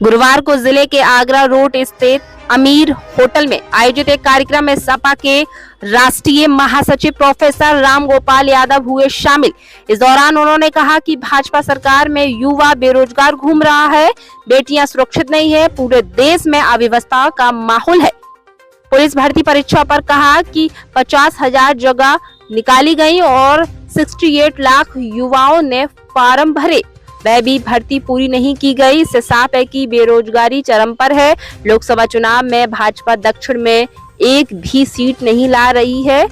गुरुवार को जिले के आगरा रोड स्थित अमीर होटल में आयोजित एक कार्यक्रम में सपा के राष्ट्रीय महासचिव प्रोफेसर राम गोपाल यादव हुए शामिल। इस दौरान उन्होंने कहा कि भाजपा सरकार में युवा बेरोजगार घूम रहा है, बेटियां सुरक्षित नहीं है, पूरे देश में अव्यवस्था का माहौल है। पुलिस भर्ती परीक्षा पर कहा कि 50,000 जगह निकाली गई और 68 लाख युवाओं ने फॉर्म भरे, वह भी भर्ती पूरी नहीं की गई। इससे साफ है कि बेरोजगारी चरम पर है। लोकसभा चुनाव में भाजपा दक्षिण में एक भी सीट नहीं ला रही है,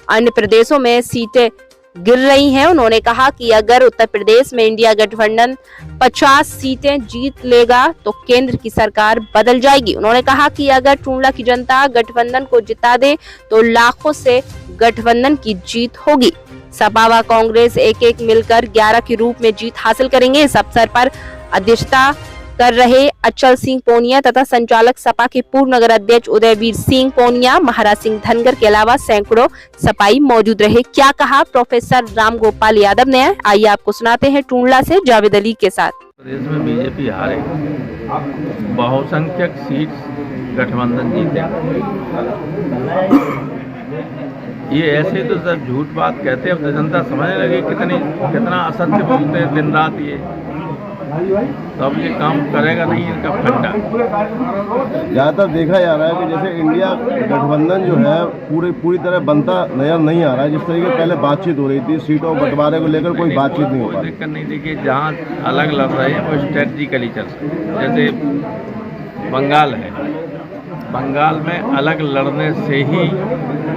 अन्य प्रदेशों में सीटें गिर रही हैं। उन्होंने कहा कि अगर उत्तर प्रदेश में इंडिया गठबंधन 50 सीटें जीत लेगा तो केंद्र की सरकार बदल जाएगी। उन्होंने कहा कि अगर टूंडला की जनता गठबंधन को जिता दे तो लाखों से गठबंधन की जीत होगी। सपा व कांग्रेस एक एक मिलकर 11 के रूप में जीत हासिल करेंगे। इस अवसर पर अध्यक्षता कर रहे अचल सिंह पोनिया तथा संचालक सपा के पूर्व नगर अध्यक्ष उदयवीर सिंह पोनिया, महाराज सिंह धनगर के अलावा सैकड़ों सपाई मौजूद रहे। क्या कहा प्रोफेसर राम गोपाल यादव ने, आइए आपको सुनाते हैं टूंडला से जावेद अली के साथ। प्रदेश में बीजेपी हारे, बहुसंख्यक सीट गठबंधन जीते। ये ऐसे तो सब झूठ बात कहते हैं, अब जनता समझने लगी कितना असत्य बोलते हैं दिन रात। ये तो अब ये काम करेगा नहीं इनका फंडा। ज़्यादातर देखा जा रहा है कि जैसे इंडिया गठबंधन जो है पूरी तरह बनता नजर नहीं आ रहा है। जिस तरीके पहले बातचीत हो रही थी, सीटों बंटवारे को लेकर कोई बातचीत नहीं हो रही। दिक्कत नहीं, देखिए जहाँ अलग लड़ रहे हैं वो स्ट्रेटजिकली चल रहे हैं। जैसे बंगाल है, बंगाल में अलग लड़ने से ही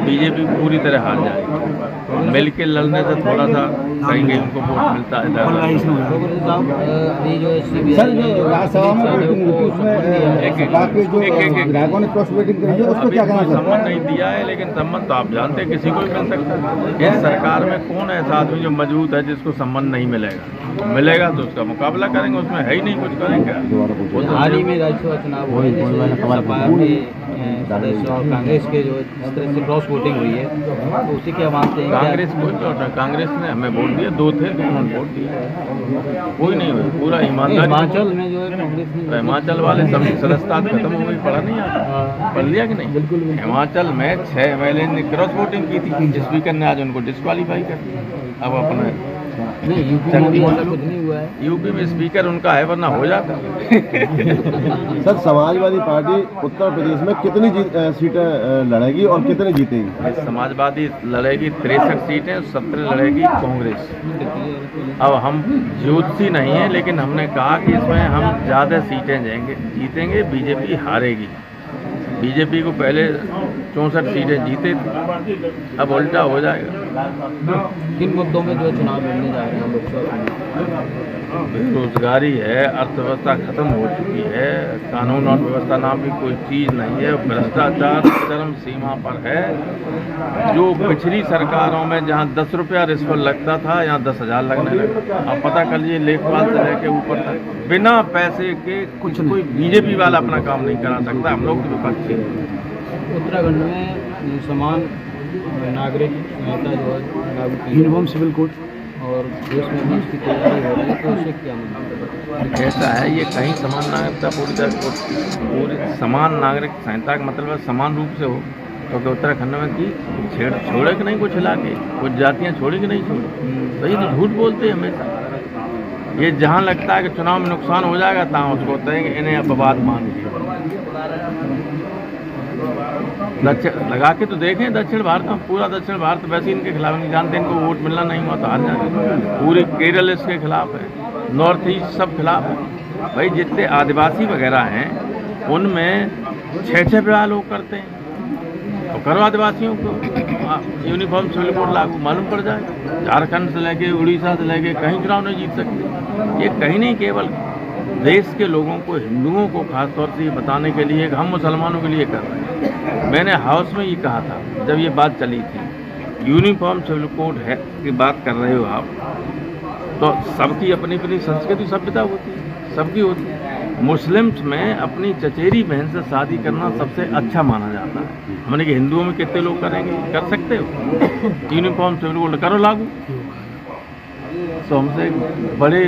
बीजेपी पूरी तरह हार जाएगी। मिल के लड़ने से थोड़ा सा कहीं उनको वोट मिलता है। सम्मान नहीं दिया है, लेकिन सम्मान तो आप जानते हैं किसी को भी मिल सकता है। इस सरकार में कौन ऐसा आदमी जो मजबूत है जिसको सम्मान नहीं मिलेगा? मिलेगा तो उसका मुकाबला करेंगे, उसमें है ही नहीं कुछ करेंगे। हाल ही में राज्यसभा चुनाव हुए और कांग्रेस के जो इस तरह से क्रॉस वोटिंग हुई है, तो उसी के मानते हैं कांग्रेस ने हमें वोट दिया, 2 थे तो उन्होंने वोट दिया, कोई नहीं हुई। पूरा ईमानदारी। हिमाचल में जो है कांग्रेस ने, हिमाचल वाले सब सदस्यता खत्म हो गई, पढ़ा नहीं आता, पढ़ लिया कि नहीं? बिल्कुल। हिमाचल में 6 MLA ने क्रॉस वोटिंग की थी, स्पीकर ने आज उनको डिस्क्वालीफाई कर दिया। अब अपना नहीं, यूपी में स्पीकर उनका है, वरना हो जाता। सर, समाजवादी पार्टी उत्तर प्रदेश में कितनी सीटें लड़ेगी और कितनी जीतेगी? समाजवादी लड़ेगी 63 सीटें, 17 लड़ेगी कांग्रेस। अब हम ज्योतिषी नहीं है, लेकिन हमने कहा कि इसमें हम ज़्यादा सीटें जीतेंगे, बीजेपी हारेगी। बीजेपी को पहले 64 सीटें जीते थे, अब उल्टा हो जाएगा। किन मुद्दों में जो चुनाव लड़ने जा रहे हैं लोग? बेरोजगारी है, अर्थव्यवस्था खत्म हो चुकी है, कानून और व्यवस्था नाम की कोई चीज़ नहीं है, भ्रष्टाचार चरम सीमा पर है। जो पिछली सरकारों में जहाँ 10 रुपया रिश्वत लगता था, यहाँ 10,000 लगने लगा। अब पता कर लीजिए, लेखपाल से लेकर ऊपर तक बिना पैसे के कुछ कोई बीजेपी वाला अपना काम नहीं करा सकता। हम लोग तो विपक्षी हैं। उत्तराखंड में समान नागरिक संहिता जो है यूनिफॉर्म सिविल कोड और देश में भी इसकी तैयारी हो रही है, तो उससे क्या मतलब? कैसा है ये? कहीं समान नागरिकता पूरी समान नागरिक संहिता का मतलब है समान रूप से हो। तो उत्तराखंड में की छोड़े कि नहीं कुछ इलाके, कुछ जातियाँ छोड़ी कि नहीं छोड़ी? तो ये तो झूठ बोलते हैं हमेशा। ये जहाँ लगता है कि चुनाव में नुकसान हो जाएगा, तहाँ उसको होता है कि इन्हें अपवाद मान लीजिए। दक्षिण लगा के तो देखें, दक्षिण भारत में पूरा दक्षिण भारत वैसे इनके खिलाफ नहीं जानते, इनको वोट मिलना नहीं हुआ तो हार जाएंगे। पूरे केरल इसके खिलाफ है, नॉर्थ ईस्ट सब खिलाफ है। भाई जितने आदिवासी वगैरह हैं उनमें 6-6 विवाह लोग करते हैं, तो करो आदिवासियों को यूनिफॉर्म सिविल कोड लागू, मालूम पड़ जाए। झारखंड से लेके उड़ीसा से लेके कहीं चुनाव नहीं जीत सकते। ये कहीं नहीं, केवल देश के लोगों को, हिंदुओं को खासतौर से ये बताने के लिए कि हम मुसलमानों के लिए कर रहे हैं। मैंने हाउस में ये कहा था जब ये बात चली थी, यूनिफॉर्म सिविल कोड है की बात कर रहे हो आप, तो सबकी अपनी अपनी संस्कृति सभ्यता होती है, सबकी होती है। मुस्लिम्स में अपनी चचेरी बहन से शादी करना सबसे अच्छा माना जाता है। हमने कि हिंदुओं में कितने लोग करेंगे? कर सकते हो? यूनिफॉर्म सिविल कोड करो लागू। तो हमसे बड़े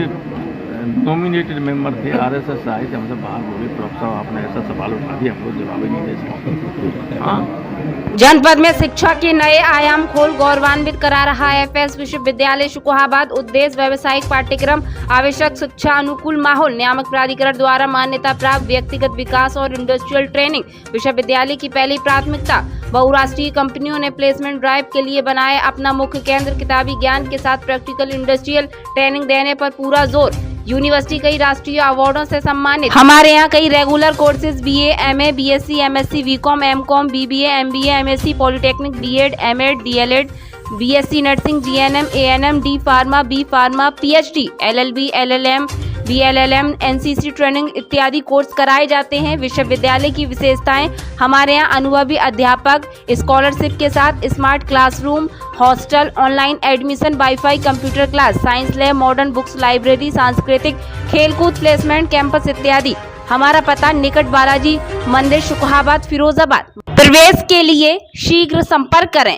नॉमिनेटेड मेंबर थे, आरएसएस साहित्य हमसे बाहर बोले, प्रॉफ साहब आपने ऐसा सवाल उठा दिया, हमको जवाब ही नहीं दे सकते। हाँ, जनपद में शिक्षा के नए आयाम खोल गौरवान्वित करा रहा है एफएस विश्वविद्यालय शुकोहाबाद। उद्देश्य व्यावसायिक पाठ्यक्रम, आवश्यक शिक्षा, अनुकूल माहौल, नियामक प्राधिकरण द्वारा मान्यता प्राप्त व्यक्तिगत विकास और इंडस्ट्रियल ट्रेनिंग। विश्वविद्यालय की पहली प्राथमिकता, बहुराष्ट्रीय कंपनियों ने प्लेसमेंट ड्राइव के लिए बनाए अपना मुख्य केंद्र। किताबी ज्ञान के साथ प्रैक्टिकल इंडस्ट्रियल ट्रेनिंग देने पर पूरा जोर। यूनिवर्सिटी कई राष्ट्रीय अवार्डों से सम्मानित। हमारे यहाँ कई regular courses BA, MA, BSc, MSc, BCom, MCom, BBA, MBA, MSc, polytechnic, BEd, MEd, DElEd, BSc nursing, GNM, ANM, D pharma, B pharma, PhD, LLB, LLM, BLLM, NCC training इत्यादि कोर्स कराए जाते हैं। विश्वविद्यालय की विशेषताएं, हमारे यहाँ अनुभवी अध्यापक, स्कॉलरशिप के साथ smart classroom, hostel, online admission, wifi, computer class, science lab, modern books library, सांस्कृतिक, खेलकूद, प्लेसमेंट कैंपस इत्यादि। हमारा पता निकट बालाजी मंदिर, शुकोहाबाद, फिरोजाबाद। प्रवेश के लिए शीघ्र संपर्क करें।